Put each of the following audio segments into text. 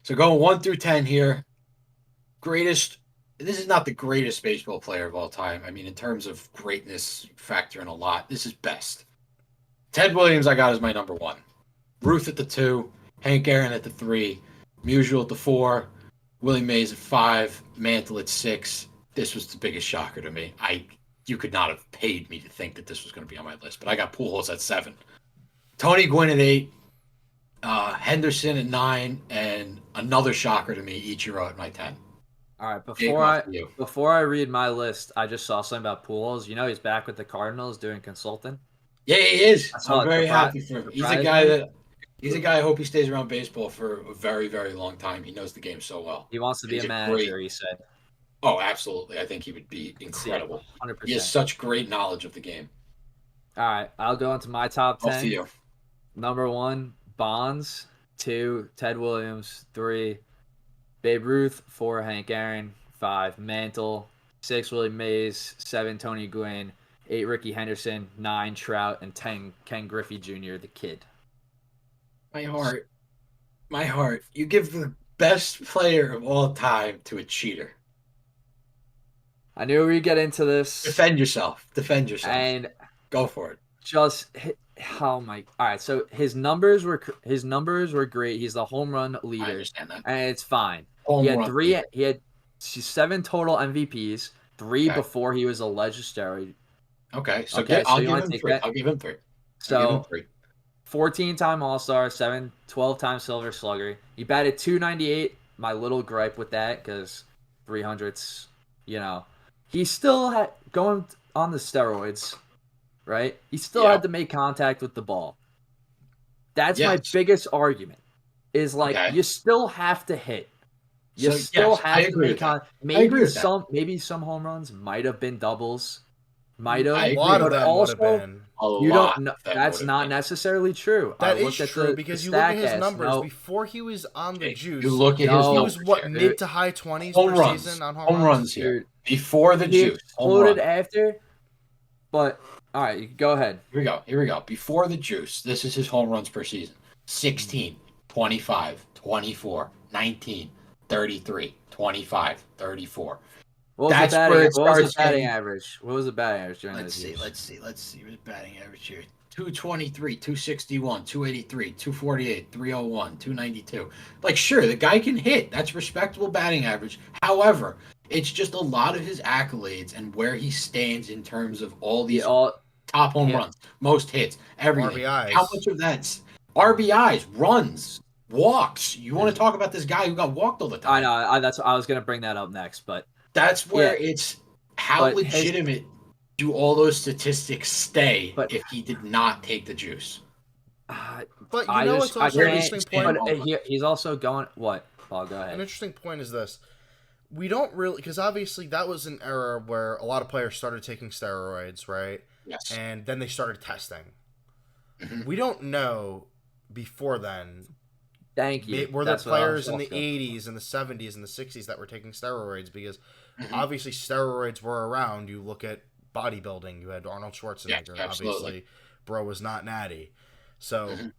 So going 1 through 10 here. Greatest. This is not the greatest baseball player of all time. I mean, in terms of greatness, factor in a lot. This is best. Ted Williams, I got as my number one. Ruth at the two. Hank Aaron at the three. Musial at the four. Willie Mays at five. Mantle at six. This was the biggest shocker to me. You could not have paid me to think that this was going to be on my list, but I got Pujols at seven. Tony Gwynn at eight. Henderson at nine, and another shocker to me, Ichiro at my 10. All right, Jake, off to you. before I read my list, I just saw something about Pujols. You know, he's back with the Cardinals doing consulting. Yeah, he is. I saw I'm it very happy for him. He's a surprised guy me. that he's a guy I hope he stays around baseball for a very, very long time. He knows the game so well. He wants to be He's a a great. manager, he said. Oh, absolutely. I think he would be See it, incredible. He has 100%. such great knowledge of the game. All right, I'll go into my top Off to 10. you. Number one, Bonds. Two, Ted Williams. Three, Babe Ruth. Four, Hank Aaron. Five, Mantle. Six, Willie Mays. Seven, Tony Gwynn. Eight, Ricky Henderson. Nine, Trout. And 10, Ken Griffey Jr., the kid. My heart. My heart. You give the best player of all time to a cheater. I knew we'd get into this. Defend yourself. Defend yourself. And Go for it. just oh my! All right, so his numbers were great. He's the home run I leader, understand that. and it's fine. Home He had run three. leader. He had seven total MVPs. Three Okay. before he was alleged steroid. Okay, so Okay, I'll so you give wanna him take three. that? I'll give him three. I'll give him So three. 14-time All-Star, 12-time Silver Slugger. He batted 298. My little gripe with that because 300s, he still had going on the steroids, right? He still Yeah. had to make contact with the ball. That's my Yes. biggest argument. Is like Okay. you still have to hit. You So, still yes, I have to agree make with that. maybe agree with that. maybe some home runs might have been doubles. Might have. I A agree lot of with but them would have also been. A you lot don't know. of them That's would have not been. necessarily true. That I is looked at true the because you look at his Statcast. numbers No, before he was on the juice. You look at his No. He numbers was what here. mid to high 20s Home per runs. season on Home runs here. Dude, Before the he juice. Home exploded run. after. But all right, go ahead. Here we go. Before the juice, this is his home runs per season. 16, 25, 24, 19, 33, 25, 34. What was That's the where batting? it What was the starts batting getting- average? What was the batting average during Let's those see. years? What's his batting average here? 223, 261, 283, 248, 301, 292. Like, sure, the guy can hit. That's respectable batting average. However, it's just a lot of his accolades and where he stands in terms of all these top home yeah. runs, most hits, everything. RBIs. How much of that's RBIs, runs, walks? You want to talk about this guy who got walked all the I time? know. I was gonna bring that up next, but That's where Yeah. it's how But his- legitimate do all those statistics stay But- if he did not take the juice? But you I know just what's I also an can't. interesting But point? he's also going. What? Paul, go An ahead. interesting point is this. We don't really, because obviously that was an era where a lot of players started taking steroids, right? Yes. And then they started testing. Mhm. We don't know before then. Thank you. Were there That's what I was players in the also- 80s and the 70s and the 60s that were taking steroids? Because Mhm. obviously steroids were around. You look at bodybuilding, you had Arnold Schwarzenegger. Yeah, absolutely. Obviously, bro was not natty. So, Mhm.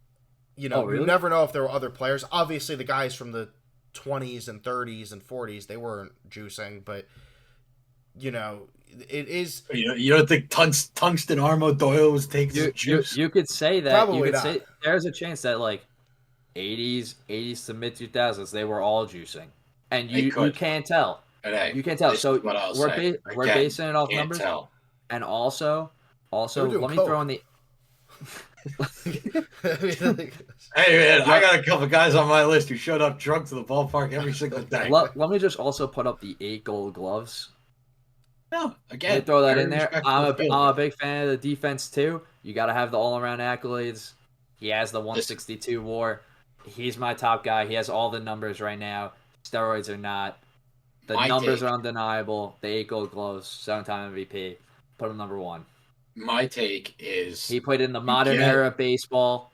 Oh, really? you never know if there were other players. Obviously, the guys from the 20s and 30s and 40s, they weren't juicing, but, it is... You don't think Tungsten Armo Doyle was taking You, the juice? you could say that. Probably you could not. say there's a chance that like 80s to mid 2000s they were all juicing, and They you could. can't tell. But hey, You can't tell. this So is what I'll we're say. we're Again, basing it off can't numbers, tell. and also They were doing let me coke. throw in the. Hey man, I got a couple guys on my list who showed up drunk to the ballpark every single day. Let me just also put up the 8 gold gloves. No, Let again, me throw that very in there. respectable I'm field. a big fan of the defense too. You got to have the all around accolades. He has the 162 WAR. He's my top guy. He has all the numbers right now. Steroids are not. The My numbers take- are undeniable. The 8 gold gloves, 7-time MVP. Put him number 1. My take is He played in the modern get- era of baseball.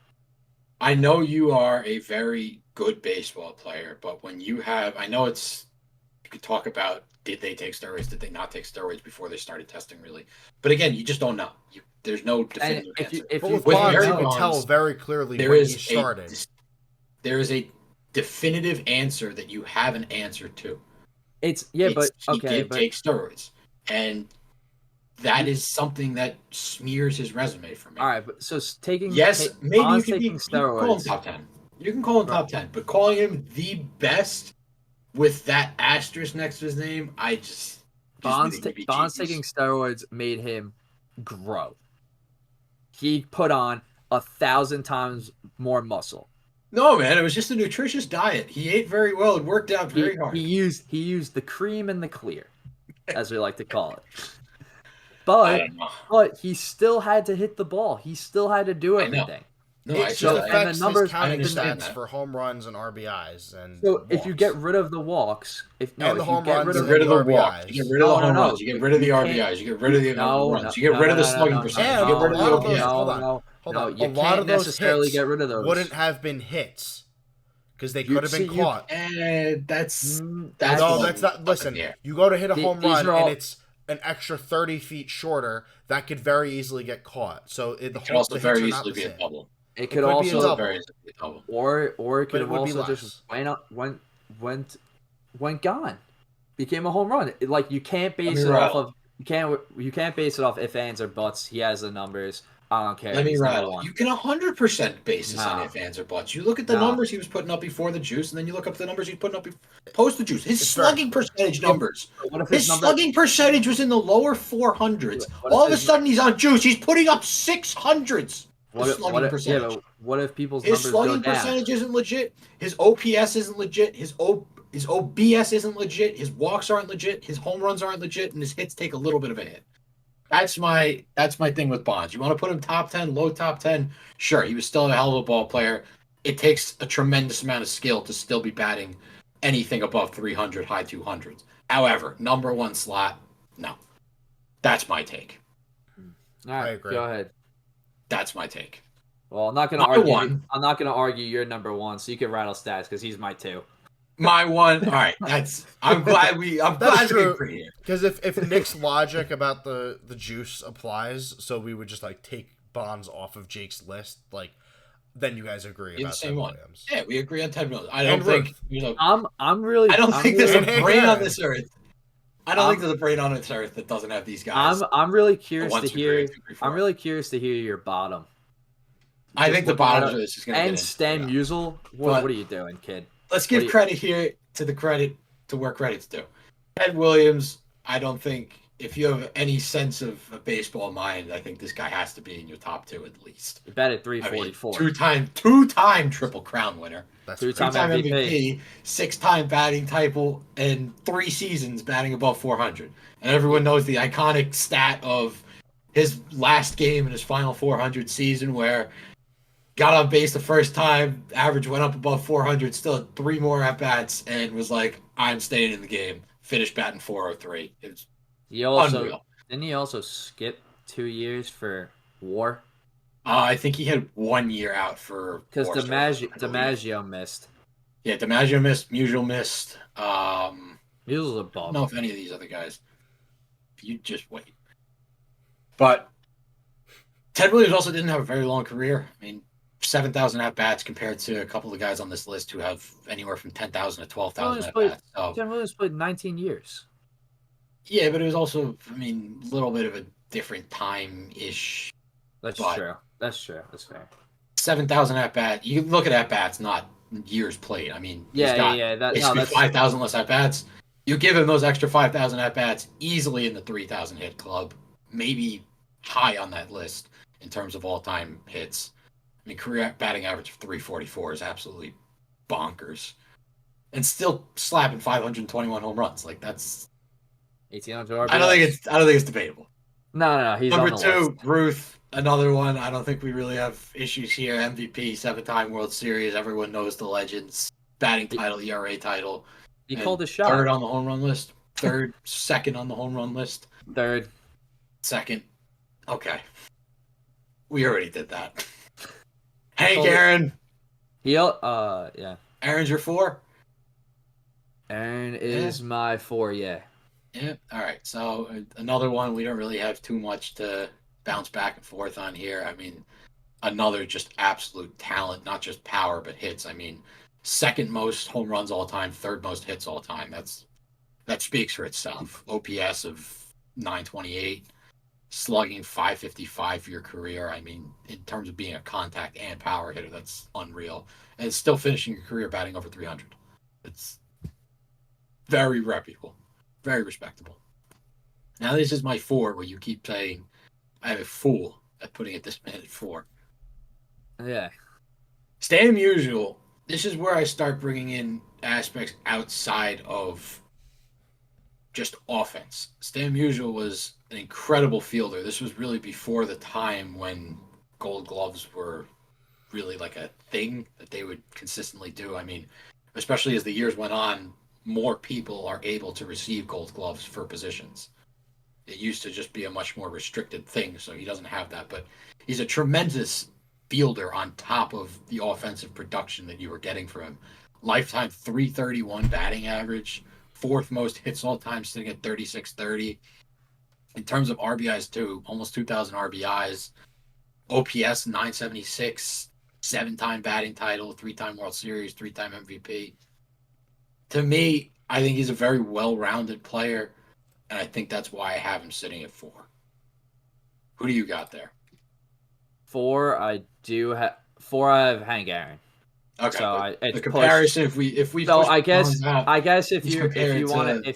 I know you are a very good baseball player, but when you have, I know it's, you could talk about did they take steroids, did they not take steroids before they started testing, really. But again, you just don't know. There's no And definitive if you answer. if But you with With Bonds, Barry you could Bonds, tell very clearly there when is he started. there is a definitive answer that you have an answer to. It's He okay, did but take steroids, and that is something that smears his resume for me. all right, but so taking Yes, maybe Bonds you taking can call him steroids. top 10. You can call him top 10, but calling him the best with that asterisk next to his name, I just Bonds the Bonds heebie-jeebies. taking steroids made him grow. He put on 1,000 times more muscle. No, man, it was just a nutritious diet. He ate very well and worked out He very hard. he used the cream and the clear, as we like to call it. I don't know. But he still had to hit the ball. He still had to do I know. everything. No, It I just said and the affects numbers- his counting understand stats that. for home runs and RBIs and So if you walks. get rid of the walks, if And the you home get runs rid Get of rid of the RBIs. walks. You get rid of the No, no, home no. runs. You get rid of the You can't- RBIs. You get rid of the no, runs. You get rid of the slugging percentage. And You get rid of the a lot of OPS. those, hold on, no, a you lot can't of those necessarily hits get rid of those. wouldn't have been hits because they You- could have been see, you- caught. And that's Mm, No, one that's not. up in Listen, the air. you go to hit a The- home these run are all- and it's an extra 30 feet shorter. That could very easily get caught. So the It could whole also the hits very are not easily the be a same. double. It It could could be a also double. Very easily be a double. or it But could it have would be also less. just went gone, became a home run. Like you can't base it off of you can't base it off if ands or buts. He has the numbers. I don't care. Let me He's number rattle. one. You can 100% base this on No. if ands or buts. You look at the No. numbers he was putting up before the juice, and then you look up the numbers he's putting up post the juice. His It's slugging percentage numbers. What if His slugging percentage was in the lower 400s. What if All of a his- sudden, he's on juice. He's putting up 600s. His slugging percentage. but what if people's His numbers go slugging down? percentage isn't legit. His OPS isn't legit. His OBS isn't legit. His walks aren't legit. His home runs aren't legit, and his hits take a little bit of a hit. That's my thing with Bonds. You want to put him top 10, low top 10? Sure, he was still a hell of a ball player. It takes a tremendous amount of skill to still be batting anything above 300, high 200s. However, number one slot, no. That's my take. All right, I agree. go ahead. That's my take. Well, I'm not gonna My argue. one. I'm not gonna argue you're number one, so you can rattle stats because he's my two. My one. All right, I'm glad we true. agree here. Because if Nick's logic about the juice applies, so we would just like take Bonds off of Jake's list, like then you guys agree You're the about same Ted one. Williams. Yeah, we agree on Ted Williams. I don't And think Ruth. I'm really. I don't think there's a really- brain on Yeah. this earth. I don't think there's a brain on this earth that doesn't have these guys. I'm really curious One, to two, hear. three, two, three, four. I'm really curious to hear your bottom. I think the Looking bottom at of it- this is going to And get Stan into. Musial. But- What are you doing, kid? Let's What give do you- credit here to where credit's due. Ted Williams, I don't think if you have any sense of a baseball mind, I think this guy has to be in your top two at least. You bet at I mean, 344. two-time Triple Crown winner, That's Two-time crazy. two-time MVP, six-time batting title, and 3 seasons batting above 400. And everyone knows the iconic stat of his last game in his final 400 season where got on base the first time, average went up above 400, still had 3 more at-bats, and was like, I'm staying in the game. Finished batting 403. It was He also unreal. didn't he also skip 2 years for war I think he had 1 year out for because war service, I believe. DiMaggio missed. Yeah, DiMaggio missed, Musial missed. He was a I bum. don't know if any of these other guys. You just wait. But Ted Williams also didn't have a very long career. I mean, 7,000 at bats compared to a couple of guys on this list who have anywhere from 10,000 to 12,000 at bats. So, Ted Williams played 19 years. yeah, but it was also, I mean, a little bit of a different time ish. That's But- true. That's true. That's fair. 7,000 at bats. You can look at at bats, not years played. I mean, he's Yeah, got yeah. basically 5,000 less at bats. You give him those extra 5,000 at bats, easily in the 3,000 hit club, maybe high on that list in terms of all time hits. I mean, career batting average of 344 is absolutely bonkers, and still slapping 521 home runs. Like that's 1800 RBIs. I don't think it's debatable. No. He's Number on the two, list. Ruth, another one. I don't think we really have issues here. MVP, 7-time World Series. Everyone knows the legends. Batting title, ERA title. He And called a shot. Third on the home run list. Second on the home run list. Third. Second. Okay. We already did that. Hank Called it- Aaron. Yeah. Aaron's your 4? Aaron is my 4. Yeah. Yeah. All right. So another one we don't really have too much to bounce back and forth on here. I mean, another just absolute talent, not just power, but hits. I mean, second most home runs all time, third most hits all time. That speaks for itself. OPS of 928, slugging 555 for your career. I mean, in terms of being a contact and power hitter, that's unreal. And still finishing your career batting over 300. It's very reputable, very respectable. Now this is my 4, where you keep saying I'm a fool at putting it this man at 4. Yeah. Stan Musial. This is where I start bringing in aspects outside of just offense. Stan Musial was an incredible fielder. This was really before the time when Gold Gloves were really like a thing that they would consistently do. I mean, especially as the years went on, more people are able to receive Gold Gloves for positions. It used to just be a much more restricted thing, so he doesn't have that. But he's a tremendous fielder on top of the offensive production that you were getting from him. Lifetime 331 batting average, fourth most hits all time, sitting at 3630. In terms of RBIs, too, almost 2,000 RBIs. OPS 976, 7-time batting title, 3-time World Series, 3-time MVP. To me, I think he's a very well-rounded player, and I think that's why I have him sitting at 4. Who do you got there? 4, I do have 4. I have Hank Aaron. Okay, So the it's comparison, pushed. if we So push Bonds out, I guess if he's you compared to if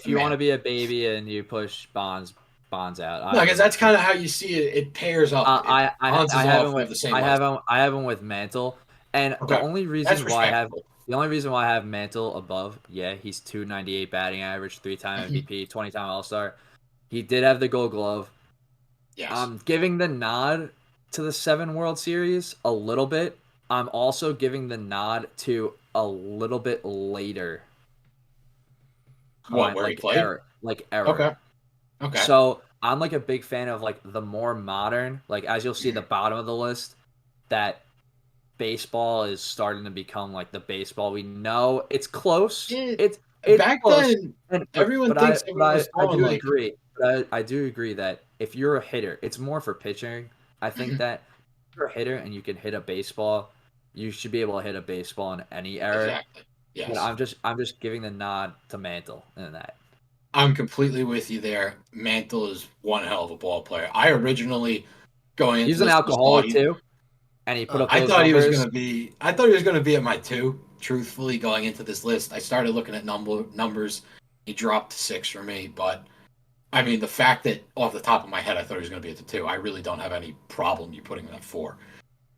the you want to man. be a baby and you push Bonds out, No, because that's kind of how you see it. It pairs up. Bonds is I have him off. They have with the same lifestyle. I have him with Mantle, and Okay, that's respectable. the only reason why I have Mantle above, yeah, he's 298 batting average, 3-time Mhm. MVP, 20-time All Star. He did have the Gold Glove. Yes. I'm giving the nod to the 7 World Series a little bit. I'm also giving the nod to a little bit later What, time, where he played? like era. Okay. Okay. So I'm like a big fan of like the more modern, like as you'll see the Mhm. bottom of the list, that baseball is starting to become like the baseball we know. It's close. Yeah, It's back close. then, And everyone thinks everyone was I throwing do like. agree. But I do agree that if you're a hitter, it's more for pitching. I think Mhm. that if you're a hitter and you can hit a baseball, you should be able to hit a baseball in any era. Exactly. But Yes. I'm just giving the nod to Mantle in that. I'm completely with you there. Mantle is one hell of a ball player. I originally, going into He's an this, just thought alcoholic too, and he put up I those thought he was numbers. gonna be. I thought he was gonna be at my 2. Truthfully, going into this list, I started looking at numbers. He dropped to 6 for me, but I mean, the fact that off the top of my head, I thought he was gonna be at the 2. I really don't have any problem you putting him at 4.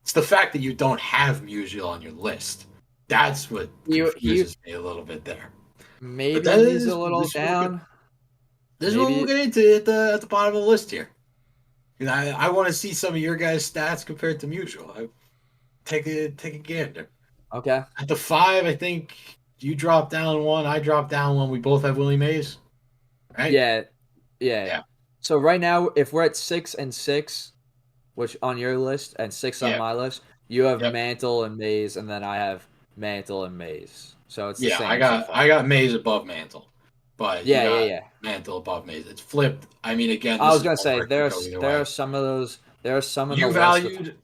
It's the fact that you don't have Musial on your list. That's what He confuses me a little bit there. But maybe that he's a is little down. this is what we'll Maybe get into at the bottom of the list here. You know, I want to see some of your guys' stats compared to Musial. Take a gander. okay. At the 5, I think you dropped down 1, I dropped down 1. We both have Willie Mays, right? Yeah, yeah. Yeah, So right now, if we're at 6 and 6, which on your list and 6 on yeah, my list, you have yep, Mantle and Mays, and then I have Mantle and Mays. So it's the yeah. same so I far. got Mays above Mantle, but you Yeah, yeah, got yeah. Mantle above Mays. It's flipped. I mean, again, I this was is gonna one say where it could go either there are way. some of those. There are some in the You list with. valued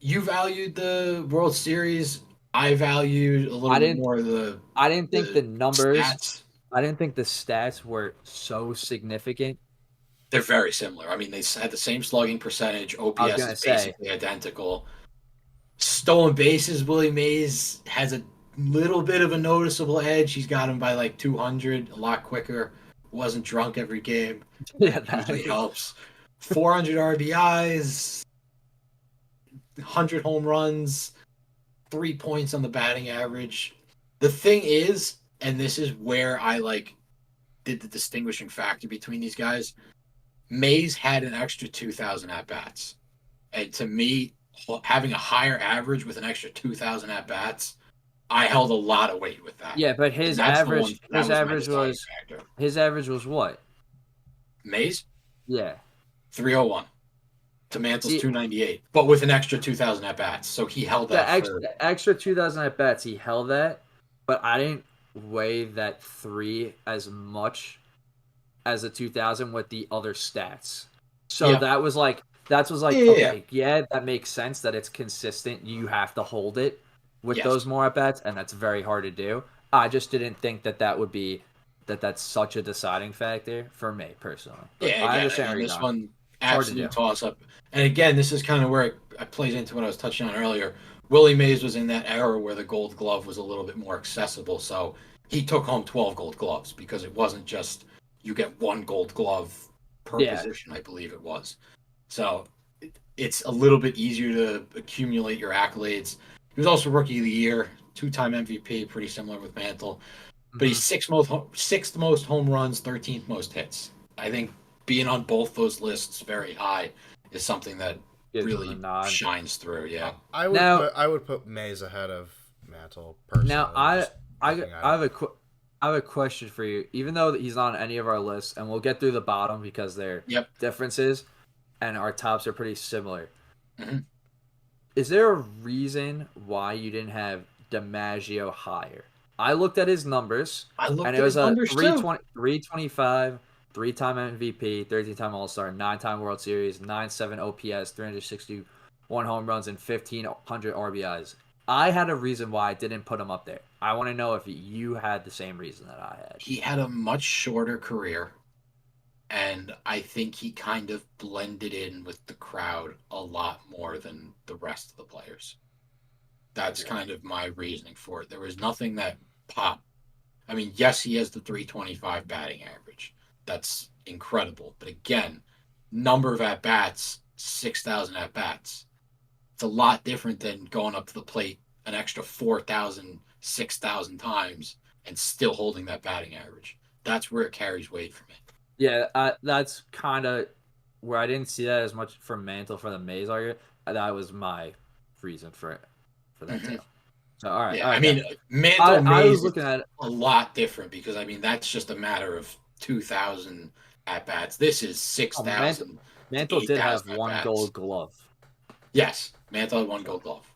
you valued the World Series. I valued a little I bit didn't. more I didn't think the the numbers. stats. I didn't think the stats were so significant. They're very similar. I mean, they had the same slugging percentage. I was OPS is gonna say, basically identical. Stolen bases, Willie Mays has a little bit of a noticeable edge. He's got him by like 200, a lot quicker. Wasn't drunk every game. yeah, That usually helps. 400 RBIs, 100 home runs, 3 points on the batting average. The thing is, and this is where I like did the distinguishing factor between these guys. Mays had an extra 2,000 at bats, and to me, having a higher average with an extra 2,000 at bats, I held a lot of weight with that, yeah, but and that's the one that was my deciding factor. his average was what? Mays Yeah. 301 to Mantle's See, 298, but with an extra 2,000 at bats, so he held that for. the extra 2,000 at bats, he held that, but I didn't weigh that 3 as much as the 2,000 with the other stats. So Yeah, that was like yeah, yeah, yeah. okay, yeah, that makes sense that it's consistent. You have to hold it. with Yes. those more at bats, and that's very hard to do. I just didn't think that would be that's such a deciding factor for me personally. But Yeah, I again, I understand mean, where you're this going. one, It's hard to do. absolute toss up. And again, this is kind of where it plays into what I was touching on earlier. Willie Mays was in that era where the gold glove was a little bit more accessible. So he took home 12 gold gloves because it wasn't just you get one gold glove per Yeah, position, I believe it was. So it's a little bit easier to accumulate your accolades. He was also Rookie of the Year, two-time MVP, pretty similar with Mantle. But hmm he's sixth most home runs, 13th most hits. I think being on both those lists very high is something that gives him the really nod. shines through. Yeah. Now, I would put Mays ahead of Mantle now personally. Just I looking at I it. have I have a question for you. Even though he's not on any of our lists, and we'll get through the bottom because they're Yep. differences, and our tops are pretty similar. hmm Is there a reason why you didn't have DiMaggio higher? I looked at his numbers, I and looked it at was his a numbers too. 325, three-time MVP, 13-time All-Star, nine-time World Series, 9.7 OPS, 361 home runs, and 1,500 RBIs. I had a reason why I didn't put him up there. I want to know if you had the same reason that I had. He had a much shorter career, and I think he kind of blended in with the crowd a lot more than the rest of the players. That's Yeah. kind of my reasoning for it. There was nothing that popped. I mean, yes, he has the 325 batting average. That's incredible. But again, number of at bats, 6,000 at bats. It's a lot different than going up to the plate an extra 4,000, 6,000 times and still holding that batting average. That's where it carries weight for me. Yeah, that's kind of where I didn't see that as much for Mantle for the Mays argument. That was my reason for it, for that Mm-hmm. too. So all right, Yeah, I okay. mean, Mantle I was Mays looking is at a lot different because I mean that's just a matter of 2,000 at bats. This is oh, 6,000 to Mantle did 8,000 have at one bats. Gold Glove, Yes, Mantle had one Gold Glove.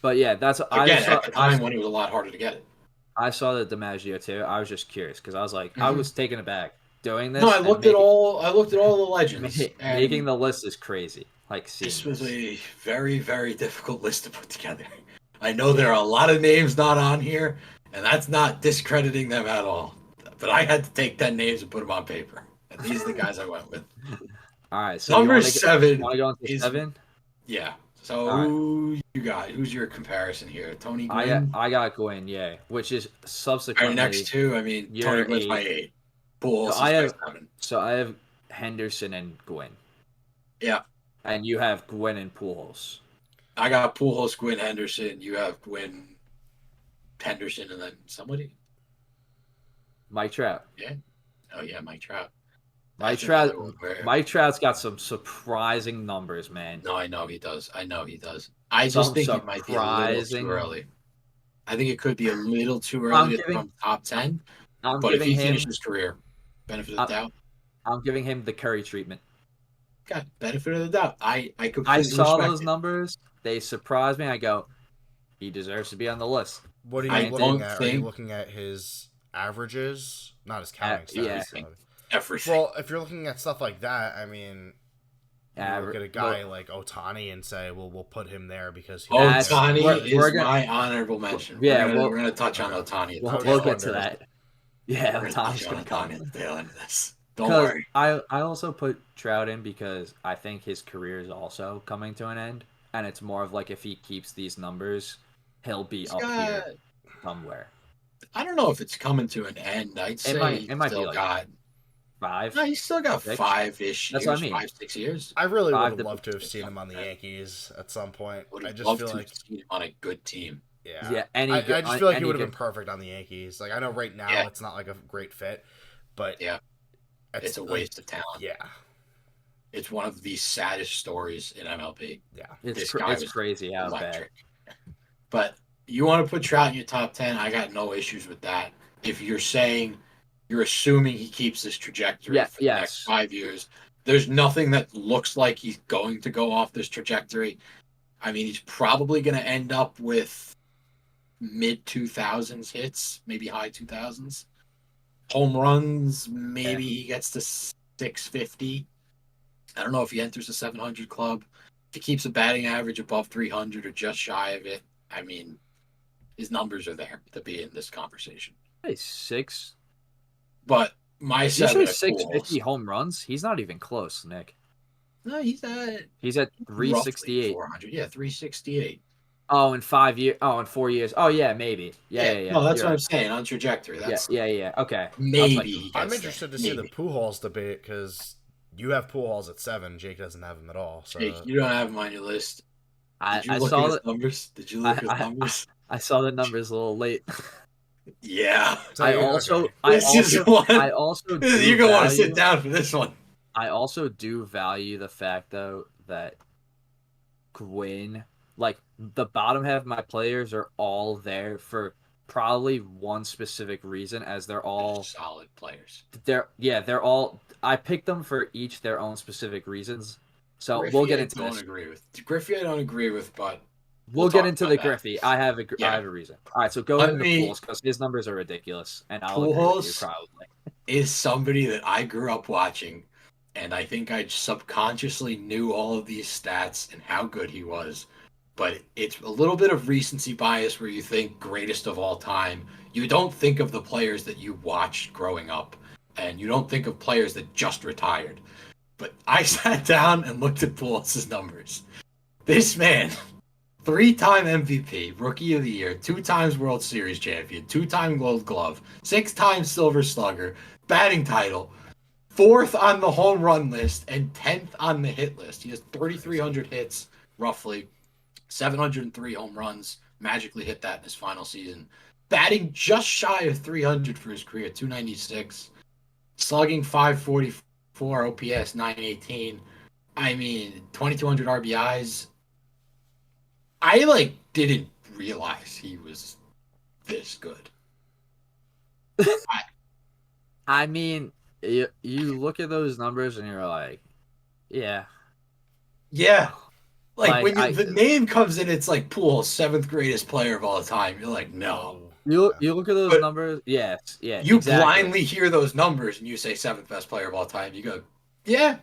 but yeah, that's Again, at the time when it was a lot harder to get it. I saw the DiMaggio too. I was just curious because I was like I Mm-hmm. was taken aback doing No, this and I looked at all the legends, making and the list is crazy. Like this seeing was this. a very, very difficult list to put together. I know there are a lot of names not on here, and that's not discrediting them at all. But I had to take 10 names and put them on paper. And these are the guys I went with. All right, so Number 7 want to go into is, 7? yeah. So All right, who you got? Who's your comparison here? Tony Gwynn? I got Gwynn, yeah, which is Our next subsequently two, I mean, Tony year Gwynn's my 8. 8. So Pujols I is my have 7. Henderson and Gwynn, Yeah. and you have Gwynn and Pujols. I got Pujols, Gwynn, Henderson. You have Gwynn, Henderson, and then somebody. Mike Trout. Yeah. Oh yeah, Mike Trout. Mike That's Trout. another one where Mike Trout's got some surprising numbers, man. no, I know he does. I know he does. I just Some think it might be a little too surprising. early. I think it could be a little too I'm early to giving come top 10. I'm But if giving he him finishes his career, benefit of I- the doubt. I'm giving him the Curry treatment. God, benefit of the doubt. I I completely saw respect those it. numbers. They surprised me. I go, he deserves to be on the list. What are you I Granted, looking don't at? Are you think looking at his averages, not his counting stats? yeah, everything. Well, if you're looking at stuff like that, I mean, you look at a guy like Otani and say, "Well, we'll put him there because he was there Otani last year." is my honorable mention. yeah, We're gonna touch on Okay. Otani at the we'll tail just get to wondering. that. Yeah, We're gonna touch Otani's on gonna come Otani in. at the tail end of this. Don't Because worry. I also put Trout in because I think his career is also coming to an end, and it's more of like if he keeps these numbers, he'll be He's up got, here somewhere. I don't know if it's coming to an end. I'd say It might be like got 5. no, he's still got 6. 5-ish That's years, what I mean. 5-6 years. I really would 5 have to loved to have 6, seen him on something the like Yankees at some point. Would I have just loved feel to like, have seen him on a good team. yeah, any good. I just feel like he any would have good. been perfect on the Yankees. Like I know right now Yeah. it's not like a great fit, but Yeah, it's a like, waste of talent. yeah, It's one of the saddest stories in MLB. yeah. This guy It's was crazy how bad. electric. But you want to put Trout in your top 10, I got no issues with that. If you're saying you're assuming he keeps this trajectory Yeah, for the next yes. 5 years, there's nothing that looks like he's going to go off this trajectory. I mean, he's probably going to end up with mid 2000s hits, maybe high 2000s. Home runs, maybe he gets to 650. I don't know if he enters the 700 club. If he keeps a batting average above 300 or just shy of it, I mean, His numbers are there to be in this conversation. Hey, six. But my Did you seven say at 650 Pujols, home runs? He's not even close, Nick. no, he's at He's at roughly 368. 400. Yeah, 368. Oh, in 5 years. Oh, in 4 years. Oh, yeah, maybe. Yeah. No, that's You're what I'm right. saying on trajectory. That's Yeah. Okay. I was like, maybe he I'm gets interested there. to see the Maybe. Pujols debate because you have Pujols at 7. Jake doesn't have him at all. So Jake, you don't have him on your list. Did you I look at saw his that. numbers? Did you look at his numbers? I saw the numbers a little late. Yeah. So, okay. This is one. I also You're do gonna want to sit value. down for this one. I also do value the fact though that Gwyn, like the bottom half of my players are all there for probably one specific reason, as they're all Solid players. they're all I picked them for each their own specific reasons. So Griffey, we'll get I into don't this. agree with. Griffey, I don't agree with, but We'll get talk into about the that. Griffey. I have a reason. All right, so go Let into me- Pools because his numbers are ridiculous, and I'll agree with you Pujols probably. is somebody that I grew up watching, and I think I subconsciously knew all of these stats and how good he was. But it's a little bit of recency bias where you think greatest of all time. You don't think of the players that you watched growing up, and you don't think of players that just retired. But I sat down and looked at Pujols' numbers. This man, 3-time MVP, Rookie of the Year, 2 times World Series champion, 2-time Gold Glove, 6-time Silver Slugger, batting title, 4th on the home run list, and 10th on the hit list. He has 3,300 hits, roughly, 703 home runs, magically hit that in his final season. Batting just shy of 300 for his career, 296. Slugging 544, OPS 918. I mean, 2,200 RBIs. I didn't realize he was this good. I mean, you look at those numbers and you're like, yeah. Yeah. Like, when the name comes in, it's like Pujols, 7th greatest player of all time. You're like, no. You look at those But numbers, yes, yeah. You exactly. blindly hear those numbers and you say 7th best player of all time. You go, yeah.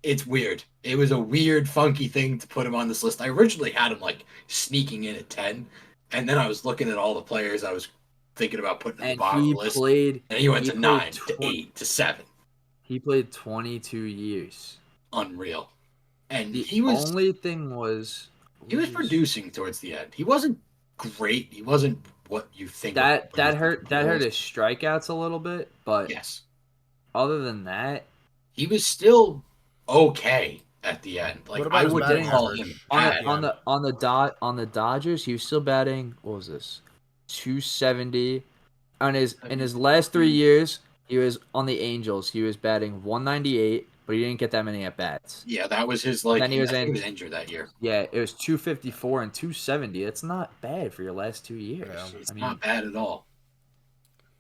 It's weird. It was a weird, funky thing to put him on this list. I originally had him sneaking in at 10, and then I was looking at all the players I was thinking about putting at the bottom of the list. And he went to 9, to 8, to 7. He played 22 years. Unreal. And the only thing was he was producing towards the end. He wasn't great. He wasn't what you think. That hurt his strikeouts a little bit, but yes. Other than that, he was still okay at the end. I wouldn't call him on the Dodgers. He was still batting. What was this? 270. In his last 3 years, he was on the Angels. He was batting 198, but he didn't get that many at bats. Yeah, that was his Then he was injured that year. Yeah, it was 254 and 270. It's not bad for your last 2 years. Yeah, it's not bad at all.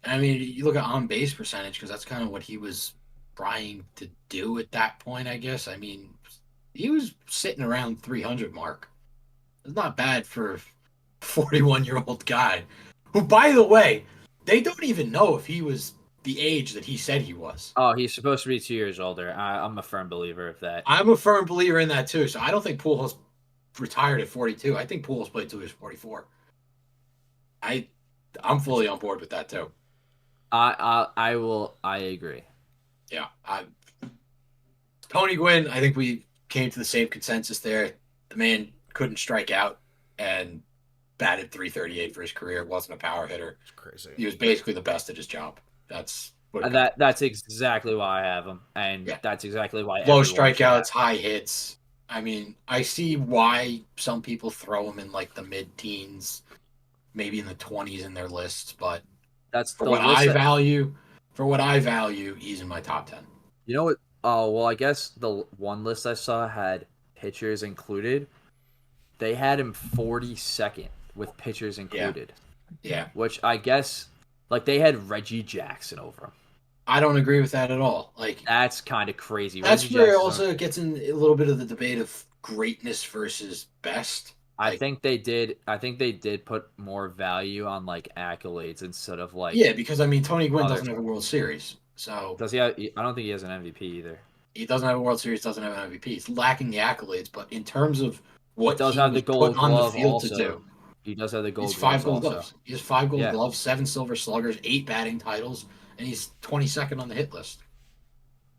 I mean, you look at on-base percentage because that's kind of what he was trying to do at that point, I guess. I mean, he was sitting around 300 mark. It's not bad for a 41-year-old guy who, by the way, they don't even know if he was the age that he said he was. Oh, he's supposed to be 2 years older. I'm a firm believer of that. I'm a firm believer in that too. So I don't think Pujols retired at 42. I think Pujols played till he was 44. I'm fully on board with that too. I agree. Yeah, Tony Gwynn, I think we came to the same consensus there. The man couldn't strike out and batted 338 for his career. Wasn't a power hitter. It's crazy. He was basically the best at his job. That's what that's exactly why I have him, and that's exactly why low strikeouts, high hits. I mean, I see why some people throw him in the mid-teens, maybe in the 20s in their lists, but that's for what I value. For what I value, he's in my top 10. You know what? Oh, well, I guess the one list I saw had pitchers included. They had him 42nd with pitchers included. Yeah. Which I guess, they had Reggie Jackson over him. I don't agree with that at all. That's kind of crazy. That's where it gets in a little bit of the debate of greatness versus best. I think they did put more value on accolades instead of Yeah, because Tony Gwynn doesn't have a World Series. So does he have, I don't think he has an MVP either. He doesn't have a World Series, doesn't have an MVP. He's lacking the accolades, but in terms of what he does he have was the Gold put on Glove the field also. to do. He does have the He's Gold 5 Gloves Gold also. Gloves. He has 5 Gold Yeah. Gloves, 7 Silver Sluggers, 8 batting titles, and he's 22nd on the hit list.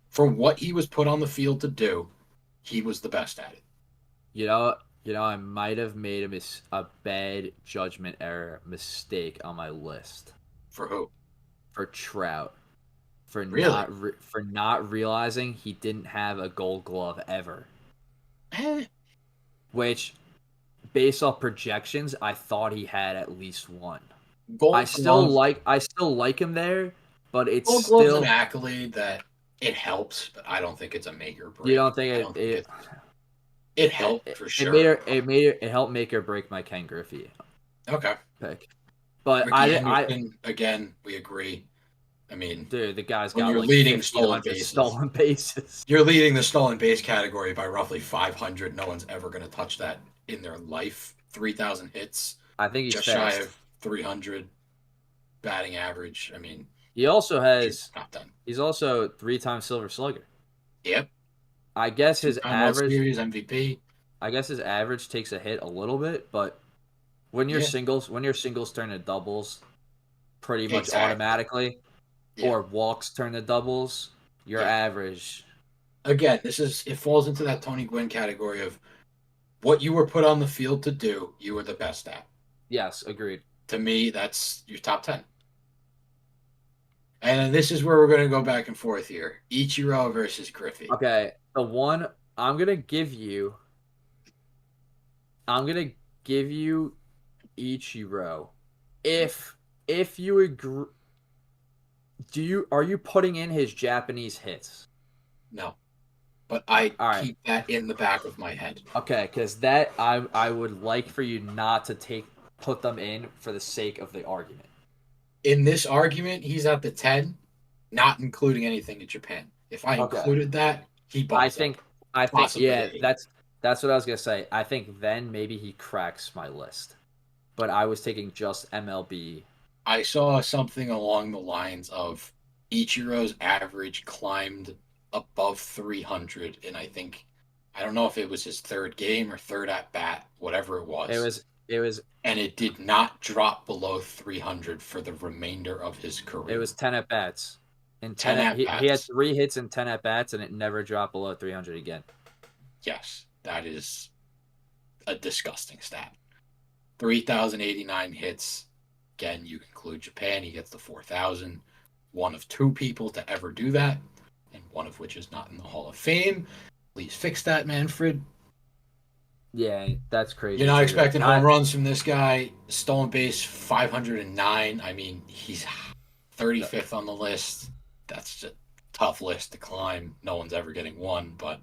For what he was put on the field to do, he was the best at it. I might have made a bad judgment error mistake on my list For who? for Trout for Really? not realizing he didn't have a Gold Glove ever, Eh, which based off projections, I thought he had at least one. Gold Glove. I still like him there, but it's Gold Glove's an still accolade that it helps, but I don't think it's a make or you don't break. think I it don't think it helped for sure. it helped make or break my Ken Griffey Okay. pick. But Ricky Henderson, again, we agree. I mean, dude, the guy's when got you're like leading stolen 1,500 bases, stolen bases. you're leading the stolen base category by roughly 500. No one's ever going to touch that in their life. 3,000 hits, I think he's just fast. shy of 300 batting average. I mean, He also has top 10. he's also 3-time Silver Slugger. Yep. I guess his Two-time World average Series MVP. I guess his average takes a hit a little bit, but when your Yeah. singles turn to doubles pretty much Exactly. automatically, Yeah. or walks turn to doubles, your Yeah. average. Again, it falls into that Tony Gwynn category of what you were put on the field to do, you were the best at. Yes, agreed. To me, that's your top 10. And this is where we're going to go back and forth here. Ichiro versus Griffey. Okay, the one I'm gonna give you Ichiro. If you agree, are you putting in his Japanese hits? No. But I All right. keep that in the back of my head. Okay, because that I would like for you not to put them in for the sake of the argument. In this argument, he's at the 10, not including anything in Japan. If I included that, he bumps up. I think Possibly yeah, eight. that's what I was gonna say. I think then maybe he cracks my list. But I was taking just MLB. I saw something along the lines of Ichiro's average climbed above 300, and I don't know if it was his third game or third at bat, whatever it was. It was And it did not drop below 300 for the remainder of his career. It was 10 at bats. And 10 at bats. He had 3 hits and 10 at bats, and it never dropped below 300 again. Yes, that is a disgusting stat. 3,089 hits. Again, you include Japan, he gets the 4,000. One of 2 people to ever do that, and one of which is not in the Hall of Fame. Please fix that, Manfred. Yeah, that's crazy. You're not expecting home runs from this guy. Stolen base, 509. I mean, he's 35th on the list. That's a tough list to climb. No one's ever getting one, but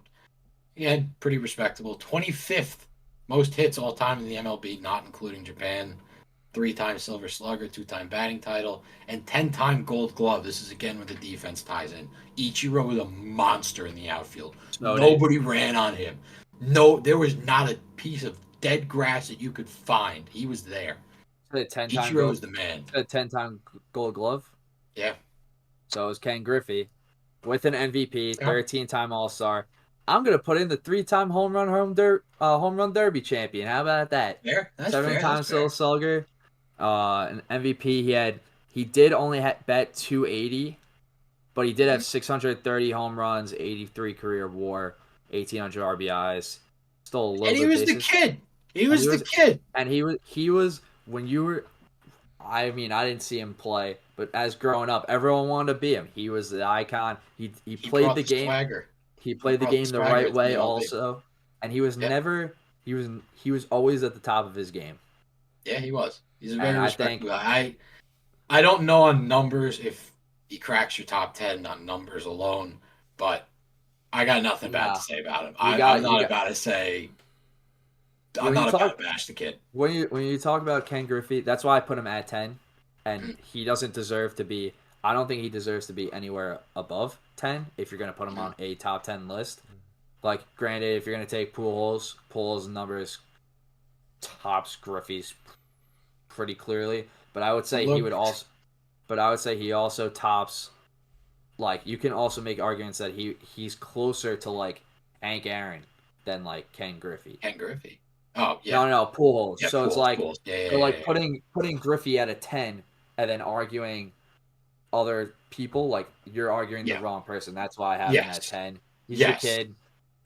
yeah, pretty respectable. 25th most hits all time in the MLB, not including Japan. 3-time Silver Slugger, 2-time batting title, and 10-time Gold Glove. This is again where the defense ties in. Ichiro was a monster in the outfield. Nobody ran on him. No, there was not a piece of dead grass that you could find. He was there. Ichiro was the man. A 10-time Gold Glove? Yeah. So it was Ken Griffey with an MVP, 13-time All-Star. I'm gonna put in the 3-time home run derby champion. How about that? Fair. That's 7-time Silver Slugger. An MVP. He did only bet 280, but he did have 630 home runs, 83 career WAR, 1,800 RBIs. Still a little bit. And he was the kid. He was the kid. And he was when you were. I mean, I didn't see him play, but as growing up, everyone wanted to be him. He was the icon. He played the game. Swagger. He played the game the right way also, and he was never. He was always at the top of his game. Yeah, he was. He's a very respectable guy. I don't know on numbers if he cracks your top 10 on numbers alone, but I got nothing bad to say about him. I'm not about to bash the kid. When you talk about Ken Griffey, that's why I put him at 10, and he doesn't deserve to be. I don't think he deserves to be anywhere above 10 if you're going to put him on a top 10 list. Like, granted, if you're going to take Pujols' numbers tops Griffey's pretty clearly, but I would say he also tops. Like, you can also make arguments that he's closer to like Hank Aaron than like Ken Griffey. Oh yeah, No, Pujols. yeah. So it's Pools, like pools. Yeah, they're yeah, like yeah. putting Griffey at a 10 and then arguing other people. Like you're arguing the Yeah. wrong person. That's why I have him at Yes. 10. He's your Yes. kid.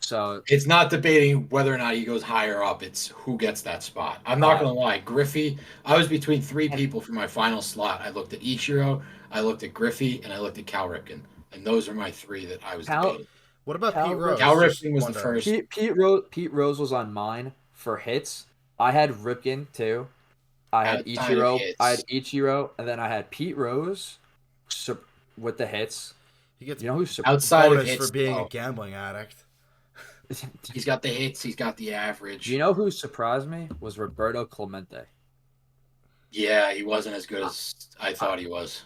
So It's not debating whether or not he goes higher up. It's who gets that spot. I'm not uh, going to lie. Griffey, I was between three and people for my final slot. I looked at Ichiro, I looked at Griffey, and I looked at Cal Ripken. And those are my three that I was Cal debating. What about Cal Pete Rip, Cal Rose? Just Ripken was the wondering. first. Pete Rose was on mine for hits. I had Ripken too. Outside of I had hits, Ichiro, and then I had Pete Rose with the hits. He gets You know who's outside of bonus for hits, being a though, gambling addict. he's got the hits, he's got the Do average. you know who surprised me was Roberto Clemente. Yeah, he wasn't as good as I thought he was.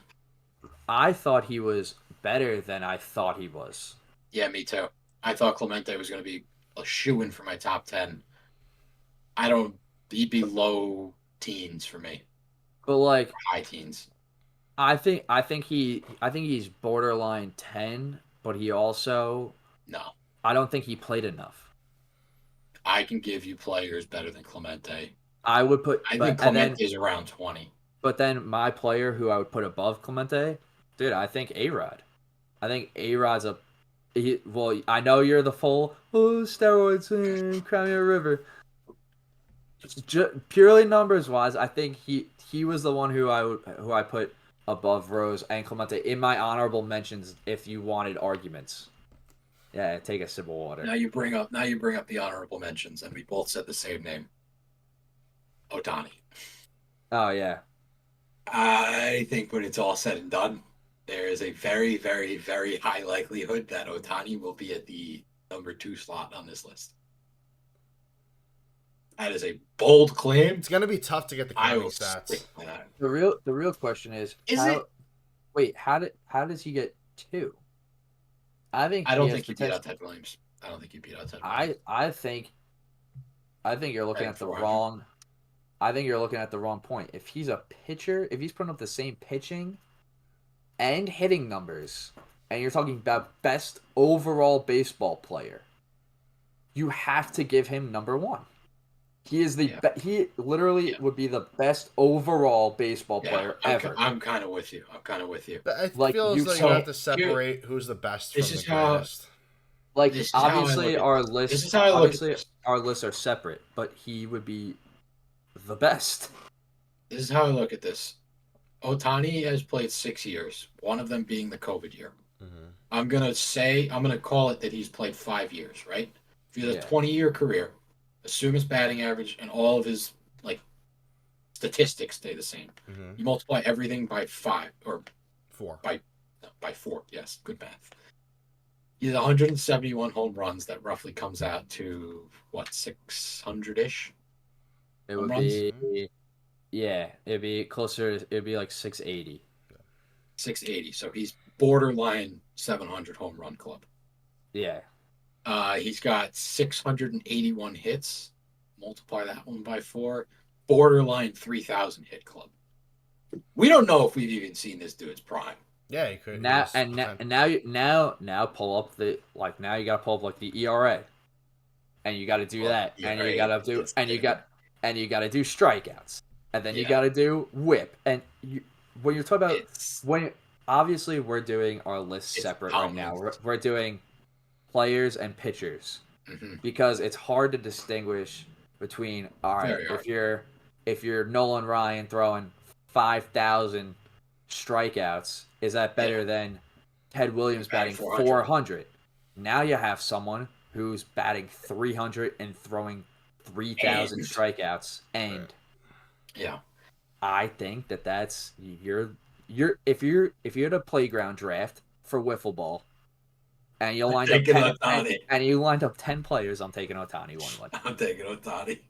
I thought he was better than I thought he was. Yeah, me too. I thought Clemente was going to be a shoo-in for my top 10. I don't. He'd be low teens for me, But like high teens. I think he's borderline 10, but he also No, I don't think he played enough. I can give you players better than Clemente. I would put I but think and then Clemente's around 20. but then my player who I would put above Clemente, dude, I think A-Rod. I think A-Rod's well, I know you're the full steroids in Crimea River. Purely numbers wise, I think he was the one who I put above Rose and Clemente in my honorable mentions. If you wanted arguments, yeah, take a sip of water. Now you bring up the honorable mentions, and we both said the same name. Otani. Oh yeah, I think when it's all said and done, there is a very, very, very high likelihood that Otani will be at the number 2 slot on this list. That is a bold claim. It's gonna be tough to get the I counting will stats. stick by that. the real question is wait, how does he get 2? I think I don't he has think he beat out Ted Williams. I don't think he beat out Ted Williams. I think you're looking Right, at the 400. wrong. I think you're looking at the wrong point. If he's a pitcher, if he's putting up the same pitching and hitting numbers, and you're talking about best overall baseball player, you have to give him number 1. He is the he literally would be the best overall baseball player ever. I'm kind of with you. But I Like, feel as though so you have to separate who's the best from this the is how- greatest. Like This is how I obviously look at our this. list This is how I look at this. our lists are separate, but he would be the best. This is how I look at this. Otani has played 6 years, one of them being the COVID year. Mm-hmm. I'm going to call it that he's played 5 years, right? If he has a 20-year career, assume his batting average and all of his statistics stay the same. Mm-hmm. You multiply everything by 5 or 4. by 4. Yes, good math. He has 171 home runs. That roughly comes out to what, 600-ish? It would be, it'd be closer. It'd be like 680. 680. So he's borderline 700 home run club. Yeah. He's got 681 hits. Multiply that one by 4. Borderline 3,000 hit club. We don't know if we've even seen this dude's prime. Yeah, he could. Now pull up now you gotta pull up like the ERA, and you gotta do that, and you gotta do do strikeouts, and then you gotta do WHIP, and when you're talking about obviously we're doing our list separate right now. We're doing players and pitchers because it's hard to distinguish between if you're Nolan Ryan throwing 5,000 strikeouts, is that better than Ted Williams batting 400? Now you have someone who's batting 300 and throwing 3,000 strikeouts, and I think that's if you're at a playground draft for wiffle ball, and you lined up 10 players, I'm taking Otani 1-1. I'm taking Otani.